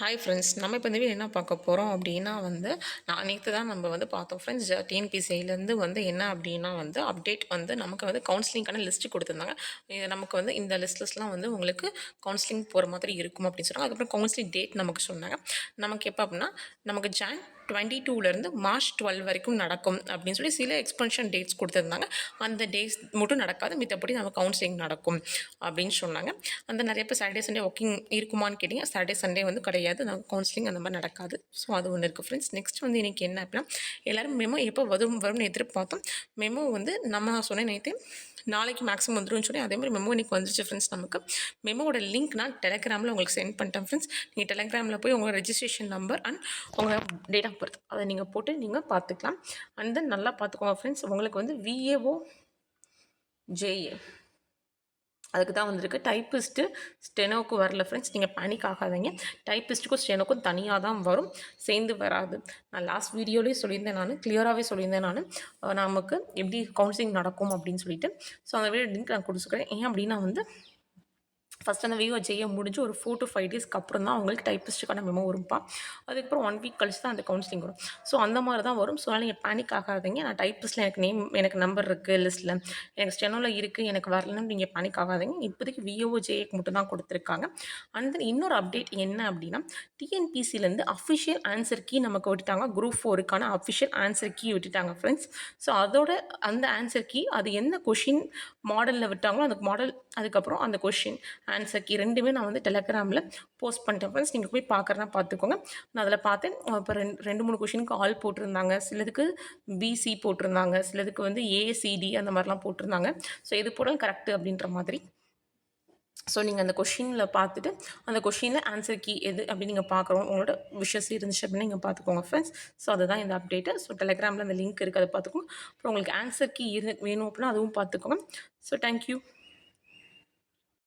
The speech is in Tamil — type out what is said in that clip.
ஹாய் ஃப்ரெண்ட்ஸ், நம்ம இப்போ இந்த வீடியோ என்ன பார்க்க போகிறோம் அப்படின்னா நான் நேற்று தான் நம்ம பார்த்தோம் ஃப்ரெண்ட்ஸ். டிஎன்பிசியிலேருந்து என்ன அப்படின்னா அப்டேட் நமக்கு கவுன்சிலிங்கான லிஸ்ட்டு கொடுத்துருந்தாங்க. இது நமக்கு இந்த லிஸ்ட்லாம் உங்களுக்கு கவுன்சிலிங் போகிற மாதிரி இருக்கும் அப்படின்னு சொன்னாங்க. அதுக்கப்புறம் கவுன்சிலிங் டேட் நமக்கு சொன்னாங்க. நமக்கு எப்போ அப்படின்னா நமக்கு ஜான் 22லேருந்து மார்ச் 12 வரைக்கும் நடக்கும் அப்படின்னு சொல்லி சில எக்ஸ்பென்ஷன் டேட்ஸ் கொடுத்துருந்தாங்க. அந்த டேட்ஸ் மட்டும் நடக்காது, மித்தபடி நம்ம கவுன்சிலிங் நடக்கும் அப்படின்னு சொன்னாங்க. நிறைய பேர் சாட்டர்டே சண்டே ஒர்க்கிங் இருக்குமான்னு கேட்டிங்க. சாட்டர்டே சண்டே கிடையாது, நம்ம கவுன்சிலிங் அந்த மாதிரி நடக்காது. ஸோ அது ஒன்று இருக்குது ஃப்ரெண்ட்ஸ். நெக்ஸ்ட் இன்றைக்கி என்ன அப்படின்னா, எல்லோரும் மெமோ எப்போ வரும்னு எதிர்பார்த்தோம். மெமோ நான் சொன்னேன் நேற்று நாளைக்கு மேக்ஸிமம் வந்துடும் சொல்லி, அதேமாதிரி மெமோ இன்றைக்கி வந்துச்சு ஃப்ரெண்ட்ஸ். நமக்கு மெமோட லிங்க் நான் டெலிகிராமில் உங்களுக்கு சென்ட் பண்ணிட்டேன் ஃப்ரெண்ட்ஸ். நீங்கள் டெலிகிராமில் போய் உங்கள் ரெஜிஸ்ட்ரேஷன் நம்பர் அண்ட் உங்கள் டேட் ஆஃப் பர்த் அதை நீங்கள் போட்டு நீங்கள் பார்த்துக்கலாம். அண்ட் தென் நல்லா பார்த்துக்கோங்க ஃப்ரெண்ட்ஸ். உங்களுக்கு விஏஓ ஜேஏ அதுக்கு தான் வந்திருக்கு. டைப்பிஸ்ட்டு ஸ்டெனோக்கு வரல ஃப்ரெண்ட்ஸ். நீங்கள் பேனிக் ஆகாதீங்க. டைப்பிஸ்ட்டுக்கும் ஸ்டெனோக்கும் தனியாக தான் வரும், சேர்ந்து வராது. நான் லாஸ்ட் வீடியோலேயே சொல்லியிருந்தேன், நான் கிளியராகவே சொல்லியிருந்தேன். நமக்கு எப்படி கவுன்சிலிங் நடக்கும் அப்படின்னு சொல்லிட்டு. ஸோ அந்த வீடியோ லிங்க் நான் கொடுத்துக்கிறேன். ஏன் அப்படின்னா ஃபஸ்ட் அந்த விஓ ஜெய முடிஞ்சு ஒரு 4 to 5 டேஸ்க்கு அப்புறம் தான் அவங்களுக்கு டைப்பிஸ்ட்டுக்கான மெமோ வரும்ப்பா. அதுக்கப்புறம் 1 வீக் கழிச்சு தான் அந்த கவுன்சிலிங் வரும். ஸோ அந்த மாதிரி தான் வரும். ஸோ அதனால் நீங்கள் பேனிக் ஆகாதீங்க. நான் டைப்பிஸ்ட்டில் எனக்கு நம்பர் இருக்குது லிஸ்ட்டில், எனக்கு ஸ்டெனோவில் இருக்குது, எனக்கு வரலன்னு நீங்கள் பேனிக் ஆகாதீங்க. இப்போதைக்கு விஓ ஜேக்கு மட்டும் தான் கொடுத்துருக்காங்க. அண்ட் தென் இன்னொரு அப்டேட் என்ன அப்படின்னா, டிஎன்பிசிலேருந்து அஃபிஷியல் ஆன்சர் கீ நமக்கு விட்டுட்டாங்க. குரூப் 4க்கான அஃபிஷியல் ஆன்சர் கீ விட்டுட்டாங்க ஃப்ரெண்ட்ஸ். ஸோ அதோட அந்த ஆன்சர் கீ அது என்ன கொஷின் மாடலில் விட்டாங்களோ அந்த மாடல், அதுக்கப்புறம் அந்த கொஷின் ஆன்சர் கீ ரெண்டுமே நான் டெலிகிராமில் போஸ்ட் பண்ணிட்டேன் ஃப்ரெண்ட்ஸ். நீங்கள் போய் பார்க்குறேன்னா பார்த்துக்கோங்க. நான் அதில் பார்த்தேன். இப்போ ரெண்டு மூணு கொஷினுக்கு ஆல் போட்டிருந்தாங்க, சிலதுக்கு பிசி போட்டிருந்தாங்க, சிலதுக்கு ஏசிடி அந்த மாதிரிலாம் போட்டிருந்தாங்க. ஸோ எது போடலாம் கரெக்டு அப்படின்ற மாதிரி. ஸோ நீங்கள் அந்த கொஷினில் பார்த்துட்டு அந்த கொஷினில் ஆன்சர் கீ எது அப்படின்னு நீங்கள் பார்க்குறோம், உங்களோட விஷஸ் இருந்துச்சு அப்படின்னு நீங்கள் பார்த்துக்கோங்க ஃப்ரெண்ட்ஸ். ஸோ அதுதான் இந்த அப்டேட்டு. ஸோ டெலிகிராமில் அந்த லிங்க் இருக்குது, அதை பார்த்துக்கோங்க. அப்புறம் உங்களுக்கு ஆன்சர் கீ வேணும் அப்படின்னா அதுவும் பார்த்துக்கோங்க. So thank you.